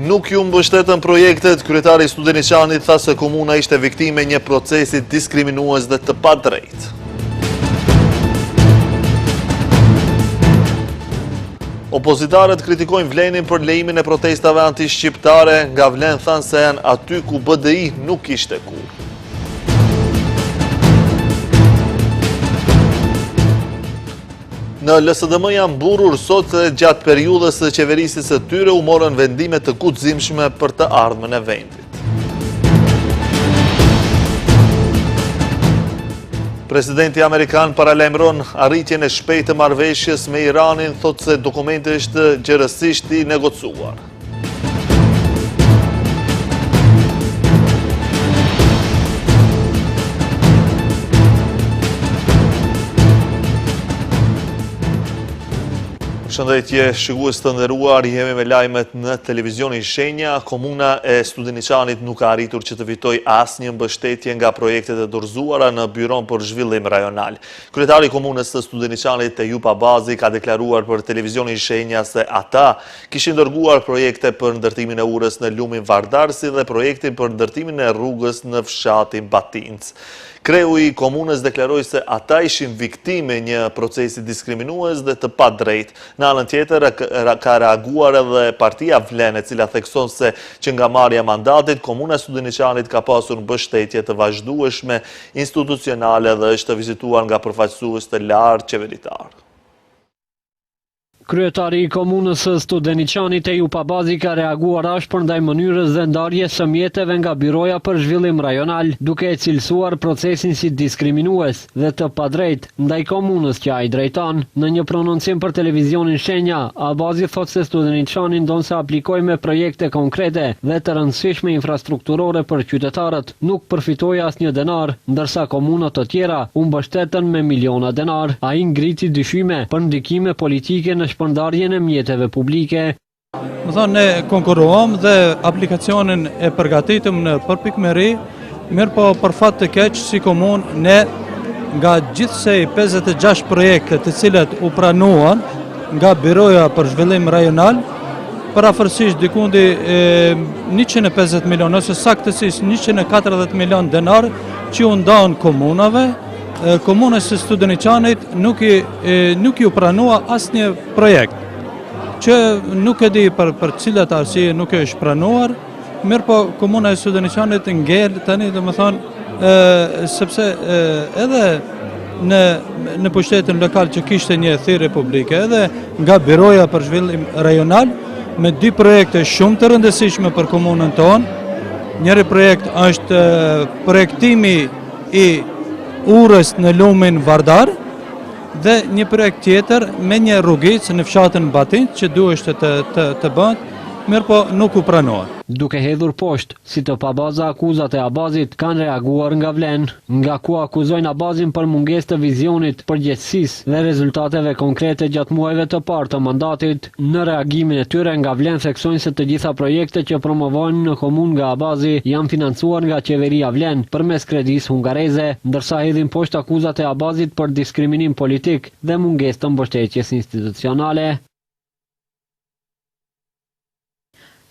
Nuk ju mbështetën projektet, kryetari Studeniçanit tha se komuna ishte viktime një procesi diskriminues dhe të padrejtë. Opozitarët kritikojnë Vlenin për lejimin e protestave anti-shqiptare, nga Vlen thanë se janë aty ku BDI nuk ishte kur. Në LSDM janë mburur sot se gjatë periudhës së qeverisjes së tyre u morën vendime të guximshme për të ardhmen e vendit. Presidenti Amerikan paralajmëron arritjen e shpejtë të marrëveshjes me Iranin, thotë se dokumenti është gjerësisht i negocuar. Shëndetje shikues të nderuar, jemi me lajmet në televizionin Shenja. Komuna e Studeniçanit nuk ka arritur që të fitojë asnjë mbështetje nga projektet e dorëzuara në Byron për Zhvillim Rajonal. Kryetari i komunës së Studeniçanit Ejup Abazi ka deklaruar për televizionin Shenja se ata kishin dërguar projekte për ndërtimin e urës në lumin Vardar, si dhe projektin për ndërtimin e rrugës në fshatin Batinc. Kreu i komunës deklaroi se ata ishin viktime një procesi diskriminues dhe të padrejtë. Në anën tjetër ka reaguar edhe partia Vlen, e cila thekson se që nga marrja mandatit, komuna e Studeniçanit ka pasur mbështetje të vazhdueshme institucionale dhe është vizituar nga përfaqësues të lartë qeveritar. Kryetari i komunës së Studeniçanit Ejup Abazi ka reaguar ashpër ndaj mënyrës dhe ndarjes së mjeteve nga Byroja për Zhvillim Rajonal, duke e cilësuar procesin si diskriminues dhe të padrejtë ndaj komunës që ai drejton. Në një prononcim për televizionin Shenja, Abazi thotë se Studeniçani ndonse aplikoi me projekte konkrete dhe të rëndësishme infrastrukturore për qytetarët, nuk përfitoi asnjë denar, ndërsa komunat të tjera u mbështetën me miliona denar. Ai ngriti dyshime për ndikime politike në shpërndarjen e mjeteve publike. Më thonë, ne konkuruam dhe aplikacionin e përgatitëm në përpikmëri, mirë po për fat të keq si komunë, ne nga gjithsej 56 projekte të cilat u pranuan nga Byroja për Zhvillim Rajonal, parafërsisht dikundi 150 milion, ose saktësisht 140 milion denar që u ndanë komunave. Komunës së Studeniçanit nuk ju pranua asnjë projekt, që nuk e di për cilat arsye nuk e është pranuar, mirë po komuna e Studeniçanit ngel tani, domethënë, sepse edhe në pushtetin lokal që kishte një thirrje publike, edhe nga Byroja për Zhvillim Rajonal, me 2 projekte shumë të rëndësishme për komunën tonë. Njëri projekt është projektimi i urës në lumin Vardar dhe një projekt tjetër me një rrugicë në fshatin Batinc që duheshte të bëhet, mirë po nuk u pranohet. Duke hedhur poshtë, si të pabaza akuzat e Abazit kanë reaguar nga Vlen, nga ku akuzojnë Abazin për mungesë të vizionit, përgjegjësisë dhe rezultateve konkrete gjatë muajve të parë të mandatit. Në reagimin e tyre nga Vlen theksojnë se të gjitha projekte që promovohen në komunë nga Abazi janë financuar nga qeveria Vlen përmes kredisë hungareze, ndërsa hedhin poshtë akuzat e Abazit për diskriminim politik dhe mungesë të mbështetjes institucionale.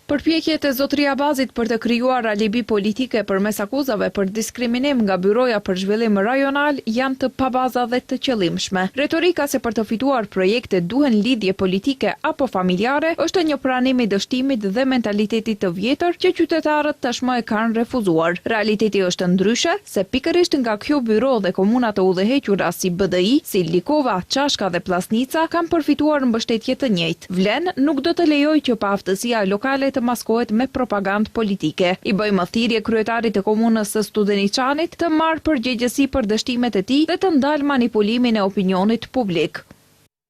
Përpjekjet e zotëri Abazit për të krijuar alibi politike përmes akuzave për diskriminim nga Byroja për Zhvillim Rajonal janë të pabaza dhe të qëllimshme. Retorika se për të fituar projekte duhen lidhje politike apo familjare është një pranim i dështimit dhe mentalitetit të vjetër që qytetarët tashmë e kanë refuzuar. Realiteti është ndryshe, se pikërisht nga kjo byro dhe komuna të udhëhequra si BDI, si Likova, Çashka dhe Plasnica kanë përfituar mbështetje të njëjtë. Vlen nuk do të lejojë që paaftësia lokale të maskohet me propagandë politike. I bëjmë thirrje kryetarit të komunës së Studeniçanit të marrë përgjegjësi për dështimet e tij dhe të ndalë manipulimin e opinionit publik.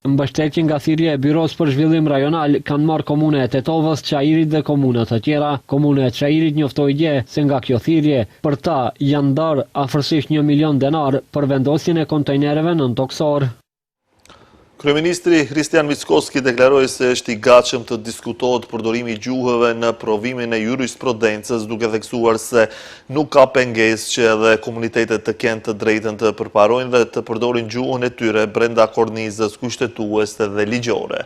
Mbështetje nga thirrja e Byros për Zhvillim Rajonal kanë marrë komuna e Tetovës, Çajirit dhe komuna të tjera. Komuna e Çajirit njoftoi dje se nga kjo thirrje për ta janë ndarë afërsisht 1 milion denar për vendosjen e kontejnereve nën toksor. Kryeministri Kristian Mickoski deklaroi se është i gatshëm të diskutohet përdorimi i gjuhëve në provimin e jurisprudencës, duke theksuar se nuk ka pengesë që edhe komunitetet të kenë të drejtën të përparojnë dhe të përdorin gjuhën e tyre brenda kornizës kushtetuese dhe ligjore.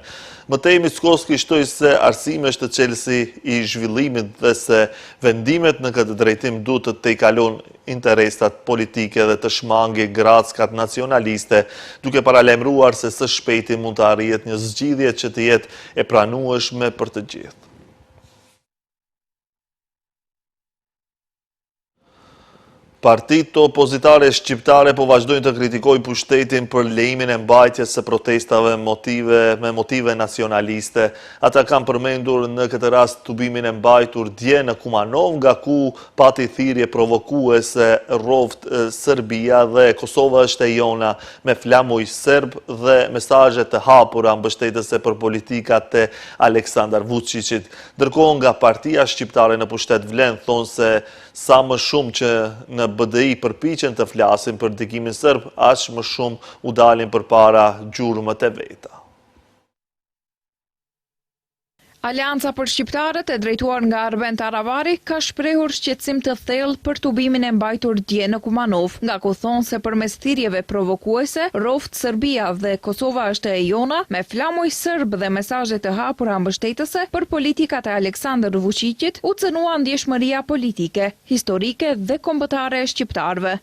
Mëtej Mickoski shtoi se arsimi është çelësi i zhvillimit dhe se vendimet në këtë drejtim duhet të tejkalon interesat politike dhe të shmangi grackat nacionaliste, duke paralajmëruar se së shpejti mund të arrihet një zgjidhje që të jetë e pranueshme për të gjithë. Partitë opozitare shqiptare po vazhdojnë të kritikojnë pushtetin për lejimin e mbajtjes së protestave me motive nacionaliste. Ata kanë përmendur në këtë rast tubimin e mbajtur dje në Kumanov, nga ku pati thirrje provokuese rroft Serbia dhe Kosova është e jona, me flamuj serb dhe mesazhe të hapura mbështetëse për politikat e Aleksandar Vučićit. Ndërkohë nga partia shqiptare në pushtet vlen thonë se sa më shumë që në BDI përpiqen të flasin për ndikimin serb, aq më shumë u dalin përpara gjurmët e veta. Alianca për shqiptarët, e drejtuar nga Arben Taravari, ka shprehur shqetësim të thellë për tubimin e mbajtur dje në Kumanov, nga ku thonë se përmes thirrjeve provokuese, rroft Serbia dhe Kosova është e jona, me flamuj serb dhe mesazhe të hapura mbështetëse për politikat e Aleksandar Vučićit, u cënua ndjeshmëria politike, historike dhe kombëtare e shqiptarëve.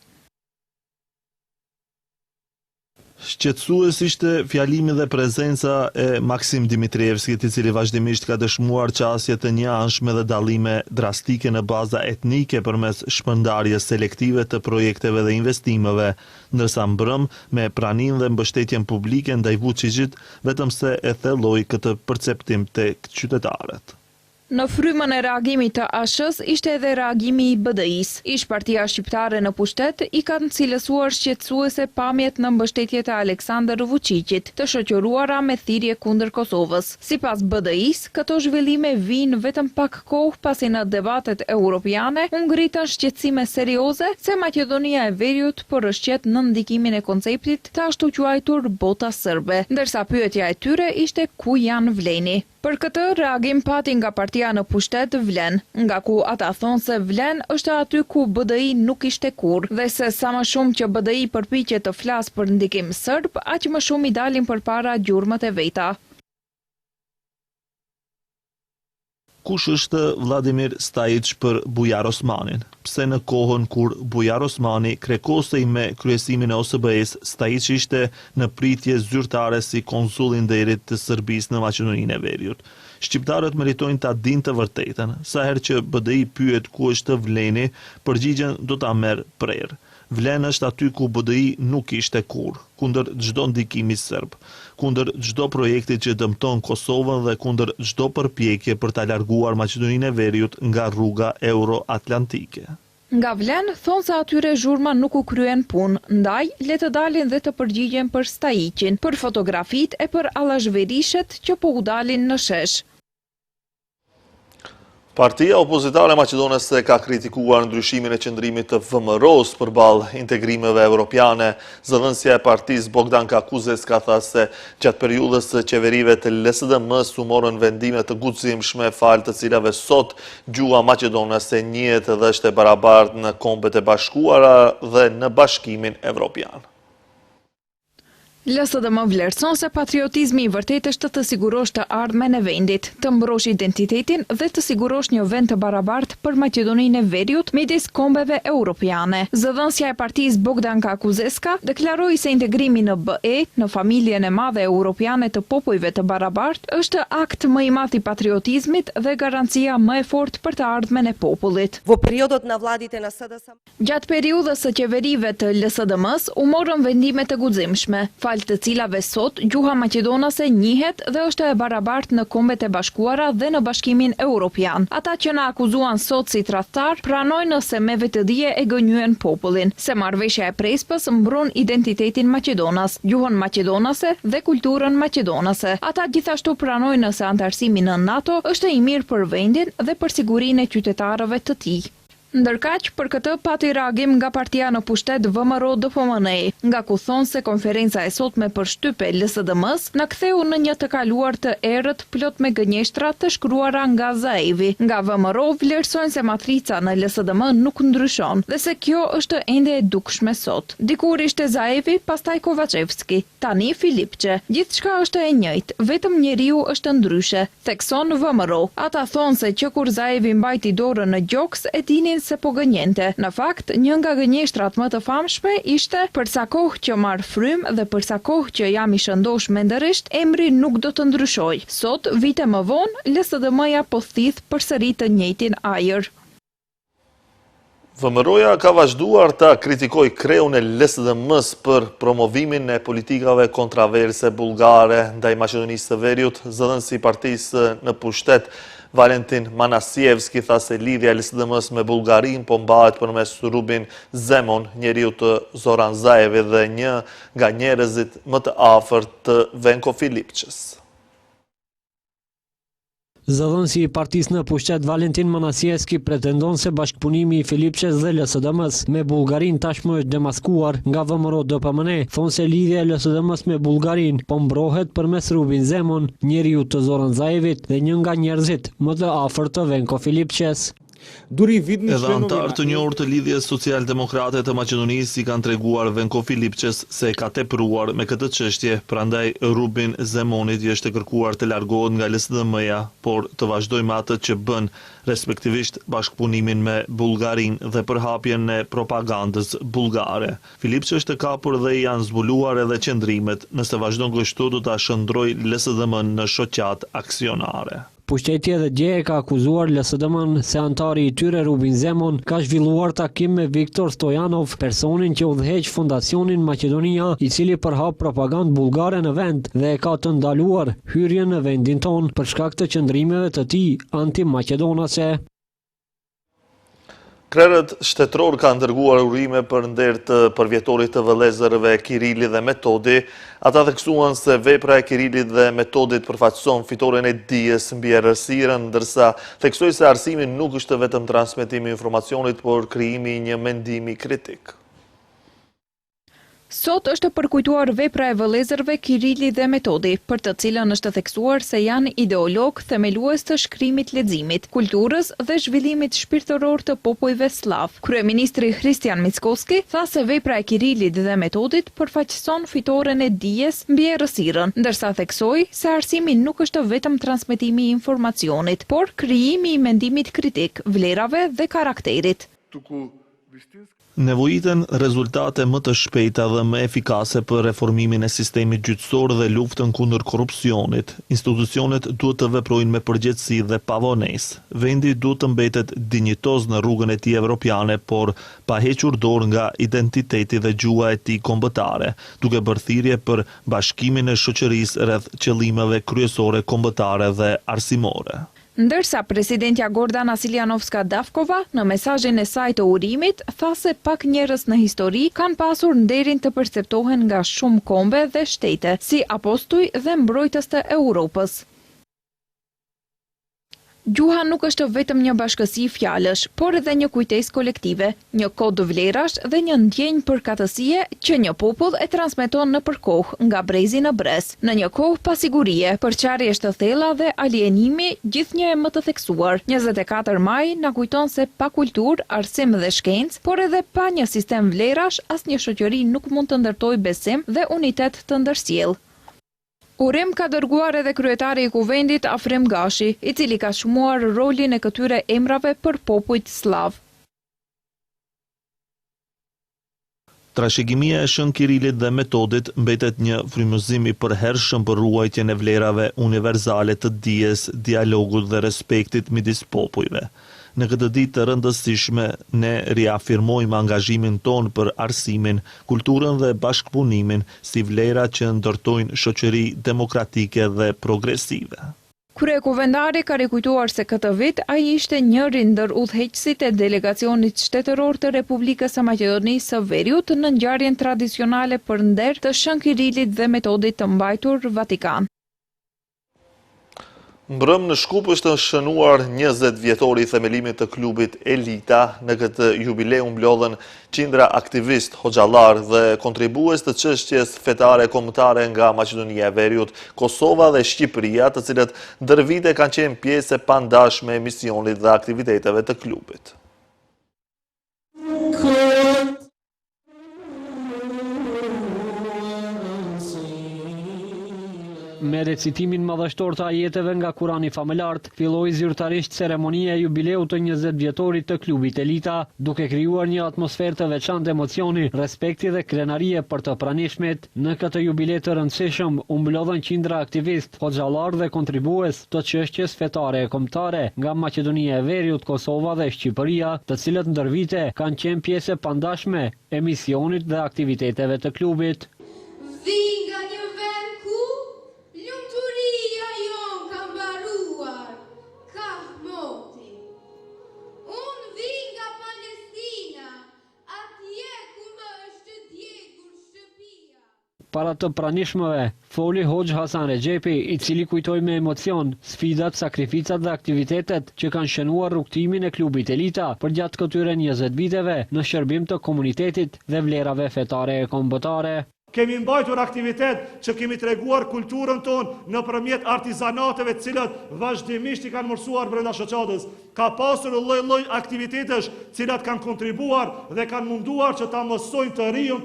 Shqetësues ishte fjalimi dhe prezenca e Maksim Dimitrievskit, i cili vazhdimisht ka dëshmuar qasje të njëanshme dhe dallime drastike në baza etnike përmes shpërndarjes selektive të projekteve dhe investimeve, ndërsa mbrëm me praninë dhe mbështetjen publike ndaj Vučićit, vetëm se e thelloi këtë perceptim tek qytetarët. Në frymën e reagimit të ASH-s ishte edhe reagimi i BDI-s. Ish Partia Shqiptare në pushtet i kanë cilësuar shqetësuese pamjet në mbështetje të Aleksandar Vučićit, të shoqëruara me thirrje kundër Kosovës. Sipas BDI-s, këto zhvillime vijnë vetëm pak kohë pasi në debatet europiane u ngritën shqetësime serioze se Maqedonia e Veriut po rrëshqet në ndikimin e konceptit të ashtu quajtur bota serbe, ndërsa pyetja e tyre ishte ku janë vleni. Për këtë reagim pati nga partia në pushtet vlen, nga ku ata thonë se vlen është aty ku BDI nuk ishte kurrë dhe se sa më shumë që BDI përpiqet të flasë për ndikim serb, aq më shumë i dalin përpara gjurmët e veta. Kush është Vladimir Stajić për Bujar Osmanin? Pse në kohën kur Bujar Osmani krekosej me kryesimin e OSBE-s, Stajić ishte në pritje zyrtare si konsul i nderit të Serbisë në Maqedoninë e Veriut? Shqiptarët meritojnë ta dinë të vërtetën. Sa herë që BDI pyet ku është vleni, përgjigjen do ta merr prerë. Vlen është aty ku BDI nuk ishte kurrë, kundër çdo ndikimi serb, kundër çdo projekti që dëmton Kosovën dhe kundër çdo përpjekje për ta larguar Maqedoninë e Veriut nga rruga euro-atlantike. Nga vlen, thonë se atyre zhurma nuk u kryen punë, ndaj le të dalin dhe të përgjigjen për Stajićin, për fotografit e për allazhverishet që po u dalin në shesh. Partia opozitare maqedonese ka kritikuar ndryshimin e qëndrimit të VMRO-s përballë integrimeve evropiane. Zëdhënësia e partisë Bogdanka Kuzeska tha se gjatë periudhës së qeverive të LSDM-s u morën vendime të guximshme fal të cilave sot gjuha maqedonese njihet dhe është e barabartë në Kombet e Bashkuara dhe në Bashkimin Evropian. LSDM vlerëson se patriotizmi i vërtetë është të sigurosh të ardhmen e vendit, të mbrosh identitetin dhe të sigurosh një vend të barabartë për Maqedoninë e Veriut midis kombeve europiane. Zëdhënësia e partisë Bogdanka Kuzeska deklaroi se integrimi në BE, në familjen e madhe europiane të popujve të barabartë, është akt më i madh i patriotizmit dhe garancia më e fortë për të ardhmen e popullit. Gjatë periudhës së qeverive të LSDM-s u morën vendime të guximshme, të cilave sot gjuha maqedonase njihet dhe është e barabartë në Kombet e Bashkuara dhe në Bashkimin Evropian. Ata që na akuzuan sot si tradhtar pranojnë se me vetëdije e gënjyen popullin, se marrëveshja e Prespës mbron identitetin maqedonas, gjuhën maqedonase dhe kulturën maqedonase. Ata gjithashtu pranojnë se antarësimi në NATO është i mirë për vendin dhe për sigurinë e qytetarëve të tij. Ndërkaq, për këtë pati reagim nga partia në pushtet VMRO-DPMNE, nga ku thonë se konferenca e sotme për shtype LSDM-s në ktheu në një të kaluar të errët plot me gënjeshtra të shkruara nga Zaevi. Nga VMRO vlerësojnë se matrica në LSDM nuk ndryshon dhe se kjo është ende e dukshme sot. Dikur ishte Zaevi, pastaj Kovacevski, tani Filipçe. Gjithçka është e njëjtë, vetëm njeriu është ndryshe, thekson VMRO. Ata thonë se që kur Zaevi mbajti dorën në gjoks, e dinin se po gënjente. Në fakt, një nga gënjeshtrat më të famshme ishte për sa kohë që marr frym dhe për sa kohë që jam i shëndosh mendërisht, emri nuk do të ndryshoj. Sot, vite më vonë, LSDM-ja po thith përsëri të njëjtin ajër. VMRO-ja ka vazhduar ta kritikoj kreun e LSDM-s për promovimin e politikave kontroverse bullgare ndaj Maqedonisë së Veriut. Zëdhënësi i partisë në pushtet Valentin Manasievski tha se lidhja e LSDM-s me Bullgarin po mbahet përmes Rubin Zemon, njeriu të Zoran Zaevi dhe një nga njerëzit më të afërt të Venko Filipçes. Zëdhënësi i partisë në pushtet Valentin Manasievski pretendon se bashkëpunimi i Filipçes dhe LSDM-s me Bullgarin tashmë është demaskuar nga VMRO-DPMNE. Thonë se lidhja e LSDM-s me Bullgarin po mbrohet përmes Rubin Zemon, njeriu të Zoran Zaevit dhe një nga njerëzit më të afërt të Venko Filipçes. Edhe antar të njohur të lidhjes social-demokrate të Maqedonisë i kanë treguar Venko Filipçes se ka tepruar me këtë çështje, prandaj Rubin Zemonit i është kërkuar të largohet nga LSDM-ja, por të vazhdojë me atë që bën, respektivisht bashkëpunimin me Bullgarin dhe përhapjen e propagandës bullgare. Filipçe është kapur dhe janë zbuluar edhe qendrimet, nëse vazhdon kështu do ta shndrojë LSDM-n në shoqat aksionare. Pushteti edhe dje e ka akuzuar LSDM-n se antari i tyre Rubin Zemon ka zhvilluar takim me Viktor Stojanov, personin që udhëheq Fondacionin Maqedonia, i cili përhap propagandë bullgare në vend dhe e ka të ndaluar hyrjen në vendin ton për shkak të qëndrimeve të tij anti-maqedonase. Krerët shtetëror kanë dërguar urime për nder të përvjetorit të vëllezërve Kirili dhe Metodi. Ata theksuan se vepra e Kirilit dhe Metodit përfaqëson fitoren e dijes mbi errësirën, ndërsa theksoi se arsimi nuk është vetëm transmetimi i informacionit, por krijimi i një mendimi kritik. Sot është përkujtuar vepra e vëllezërve Kirili dhe Metodi, për të cilën është theksuar se janë ideolog themelues të shkrimit, leximit, kulturës dhe zhvillimit shpirtëror të popujve slav. Kryeministri Hristian Mickoski tha se vepra e Kirilit dhe Metodit përfaqëson fitoren e dijes mbi errësirën, ndërsa theksoi se arsimi nuk është vetëm transmetimi i informacionit, por krijimi i mendimit kritik, vlerave dhe karakterit. Nevojiten rezultate më të shpejta dhe më efikase për reformimin e sistemit gjyqësor dhe luftën kundër korrupsionit. Institucionet duhet të veprojnë me përgjegjësi dhe pavonesë. Vendi duhet të mbetet dinjitoz në rrugën e tij evropiane, por pa hequr dorë nga identiteti dhe gjua e tij kombëtare, duke bërë thirrje për bashkimin e shoqërisë rreth qëllimeve kryesore kombëtare dhe arsimore. Ndërsa presidentja Gordana Siljanovska-Davkova në mesazhin e saj të urimit tha se pak njerëz në histori kanë pasur nderin të perceptohen nga shumë kombe dhe shtete, si apostuj dhe mbrojtës të Europës. Gjuha nuk është vetëm një bashkësi fjalësh, por edhe një kujtesë kolektive, një kod vlerash dhe një ndjenjë përkatësie që një popull e transmeton nëpër kohë, nga brezi në brez. Në një kohë pasigurie, përçarjesh të thella dhe alienimi, gjithnjë e më të theksuar. 24 maj na kujton se pa kulturë, arsim dhe shkencë, por edhe pa një sistem vlerash, asnjë shoqëri nuk mund të ndërtojë besim dhe unitet të ndërsjellë. Urim ka dërguar edhe kryetari i Kuvendit Afrim Gashi, i cili ka shmuar rolin e këtyre emrave për popujt slav. Trashëgimia e Shën Kirilit dhe Metodit mbetet një frymëzim i përhershëm për ruajtjen e vlerave universale të dijes, dialogut dhe respektit midis popujve. Në këtë ditë të rëndësishme, ne riafirmojmë angazhimin ton për arsimin, kulturën dhe bashkëpunimin si vlera që ndërtojnë shoqëri demokratike dhe progresive. Kryekuvendari ka rikujtuar se këtë vit ai ishte njëri ndër udhëheqësit e delegacionit shtetëror të Republikës së Maqedonisë së Veriut në ngjarjen tradicionale për nder të Shën Kirilit dhe Metodit të mbajtur Vatikan. Mbrëm në Shkup është shënuar 20 vjetori i themelimit të klubit Elita. Në këtë jubileum mblodhen qindra aktivist, hoxhallar dhe kontribues të çështjes fetare kombëtare nga Maqedonia e Veriut, Kosova dhe Shqipëria, të cilët ndër vite kanë qenë pjesë e pandashme e misionit dhe aktiviteteve të klubit. Me recitimin madhështor të ajeteve nga Kurani famëlart, filloi zyrtarisht ceremonia e jubileut të 20 vjetorit të klubit Elita, duke krijuar një atmosferë të veçantë emocioni, respekti dhe krenarie për të pranishmit. Në këtë jubilej të rëndësishëm u mblodhen qindra aktivist, hoxhallar dhe kontribues të çështjes fetare e kombëtare nga Maqedonia e Veriut, Kosova dhe Shqipëria, të cilët ndër vite kanë qenë pjesë e pandashme e misionit dhe aktiviteteve të klubit. Para të pranishmëve, foli Hoxh Hasan Rexhepi, i cili kujtoi me emocion sfidat, sakrificat dhe aktivitetet që kanë shënuar rrugtimin e klubit Elita përgjatë këtyre 20 viteve në shërbim të komunitetit dhe vlerave fetare e kombëtare. Kemi mbajtur aktivitet që kemi treguar kulturën tonë nëpërmjet artizanateve të cilët vazhdimisht i kanë mësuar brenda shoqatës. Ka pasur lloj-lloj aktivitetesh të cilat kanë kontribuar dhe kanë munduar që ta mësojnë të rejën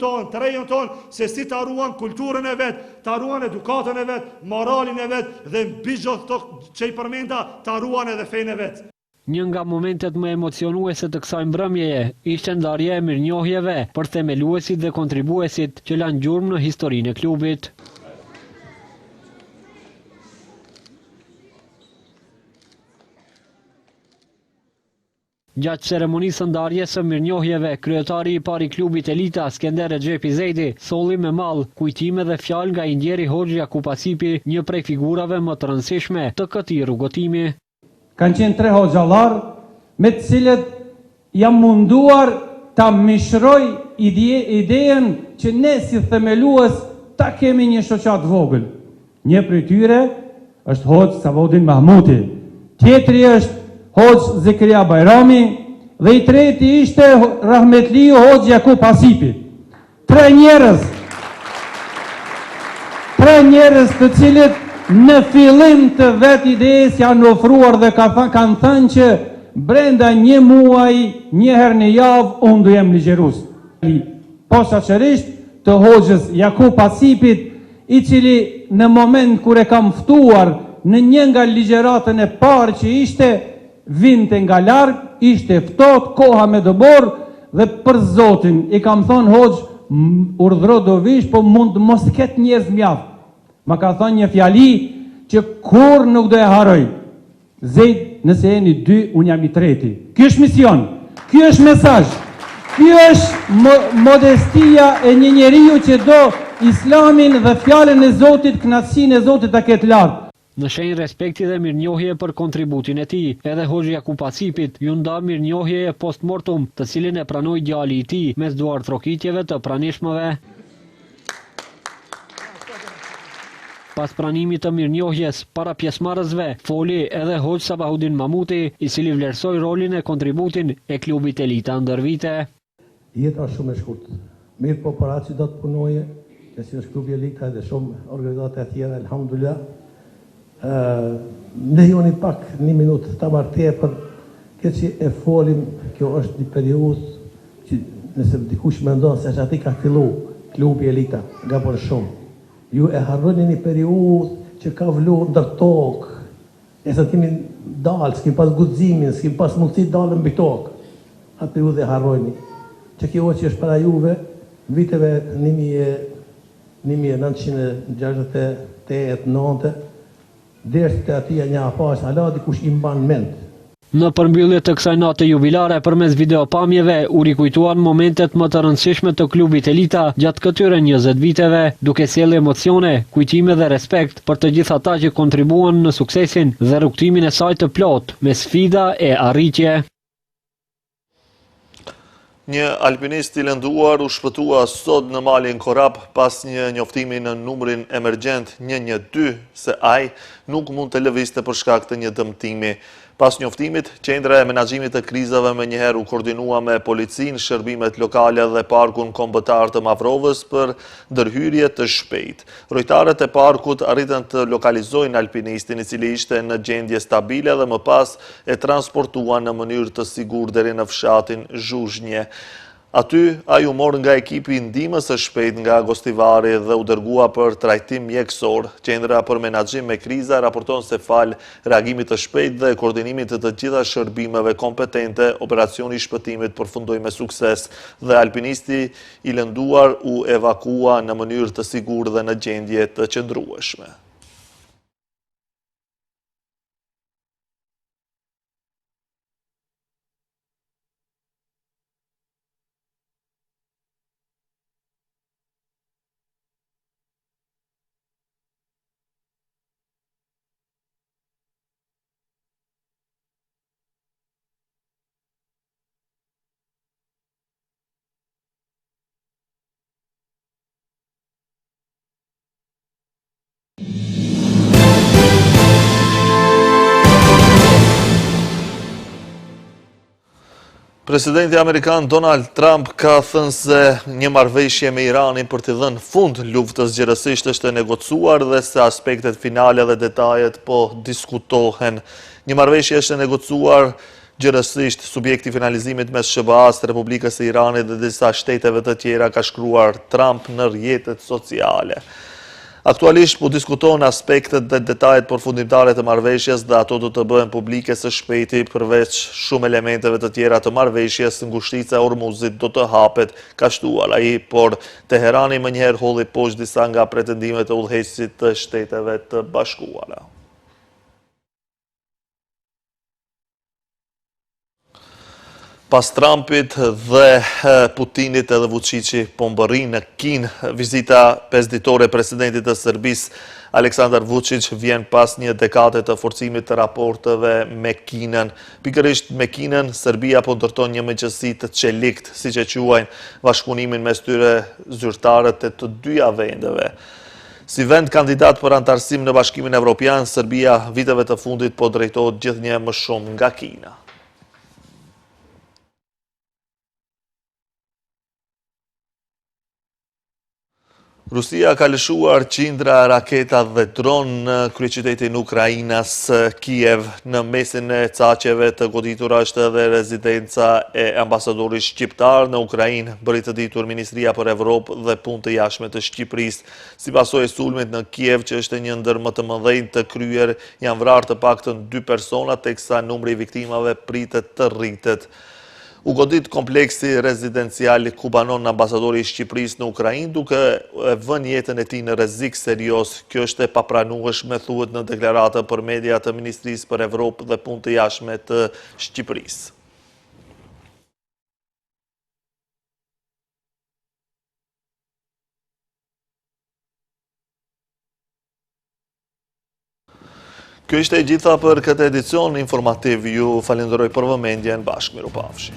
tonë se si ta ruan kulturën e vet, ta ruan edukatën e vet, moralin e vet dhe mbi çdo që i përmenda ta ruan edhe fenë e vet. Një nga momentet më emocionuese të kësaj mbrëmjeje ishte ndarja e mirënjohjeve për themeluesit dhe kontribuesit që lanë gjurmë në historinë e klubit. Gjatë ceremonisë së ndarjes së mirënjohjeve, kryetari i parë i klubit Elita, Skender Rexhepi Zejdi, solli me mall kujtime dhe fjalë nga Indjeri Hoxhi Jakup Asipi, një prej figurave më të rëndësishme të këtij rrugëtimi. Kanë qenë 3 hoxhallar me të cilët jam munduar ta mishroj idejen që ne si themelues ta kemi një shoqat vogël. Një prej tyre është Hoxh Savodin Mahmuti, tjetri është Hoxh Zekria Bajrami dhe i treti ishte Rahmetliu Hoxhi Jakup Asipi. 3 njerëz të cilët në fillim të vet idejes janë ofruar dhe kanë thënë që brenda një muaj, një herë në javë, unë do jem ligjërues. Posaçërisht të Hoxhës Jakup Asipit, i cili në moment kur e kam ftuar në një nga ligjëratën e parë që ishte, vinte nga larg, ishte ftohtë, koha me dëbor dhe për Zotin i kam thonë Hoxh, urdhëro do vish, po mund mos ketë njerëz mjaft. Ma ka thonë një fjali që kur nuk do e haroj. Zejt, nëse jeni 2, unë jam i treti. Ky është mision, ky është mesazh, ky është modestia e një njeriu që do Islamin dhe fjalën e Zotit, kënaqësinë e Zotit ta ketë lartë. Në shenjë respekti dhe mirënjohje për kontributin e tij, edhe Hoxhi Jakup Asipit ju nda mirënjohje post mortem, të cilin e pranoi djali i tij mes duartrokitjeve të pranishmëve. Pas pranimit të mirënjohjes para pjesëmarrësve, foli edhe Hoxh Savodin Mahmuti, i cili vlerësoi rolin e kontributin e klubit Elita ndër vite. Jeta është shumë e shkurtë. Mirë po para që do të punoje, që si është klubi Elita dhe shumë organizata e tjera, alhamdulillah. Lejoni pak 1 minutë ta martje për këtë që e folim, kjo është një periudhë që nëse dikush mendon se aty ka fillu klubi Elita, gabon shumë. Ju e harroni një periudhë që ka vlu ndër tokë, e sa kemi dalë, s'kim pas guximin, s'kim pas mundësi dalë mbi tokë. Atë periudhë e harroni. Që kjo që është para juve, viteve 1968-9, deri te aty një afash, ala dikush i mban mend. Në përmbyllje të kësaj nate jubilare përmes videopamjeve u rikujtuan momentet më të rëndësishme të klubit Elita gjatë këtyre 20 viteve, duke sjellë emocione, kujtime dhe respekt për të gjithë ata që kontribuan në suksesin dhe rrugtimin e saj të plot me sfida e arritje. Një alpinist i lënduar u shpëtua sot në malin Korap pas një njoftimi në numrin emergjent 112 se ai nuk mund të lëvizte për shkak të një dëmtimi. Pas njoftimit, qendra e menaxhimit të krizave menjëherë u koordinua me policinë, shërbimet lokale dhe parkun kombëtar të Mavrovës për ndërhyrje të shpejtë. Rojtarët e parkut arritën të lokalizojnë alpinistin, i cili ishte në gjendje stabile dhe më pas e transportuan në mënyrë të sigurt deri në fshatin Zhuzhnje. Aty, ai u mor nga ekipi ndihmës së shpejtë nga Gostivari dhe u dërgua për trajtim mjekësor. Qendra për menaxhim me kriza raporton se fal reagimit të shpejtë dhe koordinimit të gjitha shërbimeve kompetente, operacioni i shpëtimit përfundoi me sukses dhe alpinisti i lënduar u evakua në mënyrë të sigurt dhe në gjendje të qëndrueshme. Presidenti Amerikan Donald Trump ka thënë se një marrëveshje me Iranin për të dhënë fund luftës gjerësisht është e negocuar dhe se aspektet finale dhe detajet po diskutohen. Një marrëveshje është e negocuar gjerësisht, subjekti finalizimit mes SBA-s, Republikës së Iranit dhe disa shteteve të tjera, ka shkruar Trump në rrjetet sociale. Aktualisht po diskutohen aspektet dhe detajet përfundimtare të marrëveshjes dhe ato do të bëhen publike së shpejti. Përveç shumë elementeve të tjera të marrëveshjes, ngushtica e Hormuzit do të hapet, ka shtuar ai, por Teherani mënjëherë holli poshtë disa nga pretendimet e udhëheqësit të Shteteve të Bashkuara. Pas Trumpit dhe Putinit edhe Vučići po mbërrin në Kinë, vizita 5 ditore e presidentit të Serbisë Aleksandar Vučić vjen pas një dekade të forcimit të raporteve me Kinën. Pikërisht me Kinën, Serbia po ndërton një miqësi të çelikt, siç e quajnë, bashkëpunimin mes tyre zyrtarët e të dyja vendeve. Si vend kandidat për antarësim në Bashkimin Evropian, Serbia viteve të fundit po drejtohet gjithnjë më shumë nga Kina. Rusia ka lëshuar qindra raketa dhe dron në kryeqytetin Ukrainas, Kiev. Në mesin e caqeve të goditura është edhe rezidenca e ambasadorit shqiptar në Ukrainë, bëri të ditur Ministria për Evropë dhe Punë të Jashtme të Shqipërisë. Si pasojë e sulmit në Kiev, që është një ndër më të mëdhenj të kryer, janë vrarë të paktën 2 persona, teksa numri i viktimave pritet të rritet. U godit kompleksi rezidencial ku banon ambasadori i Shqipërisë në Ukrainë, duke vënë jetën e tij në rrezik serioz. Kjo është e papranueshme, thuhet në deklaratën për media të Ministrisë për Evropë dhe Punë të Jashtme të Shqipërisë. Kjo ishte e gjitha për këtë edicion informativ. Ju falenderoj për vëmendjen. Bashkë, mirupafshi.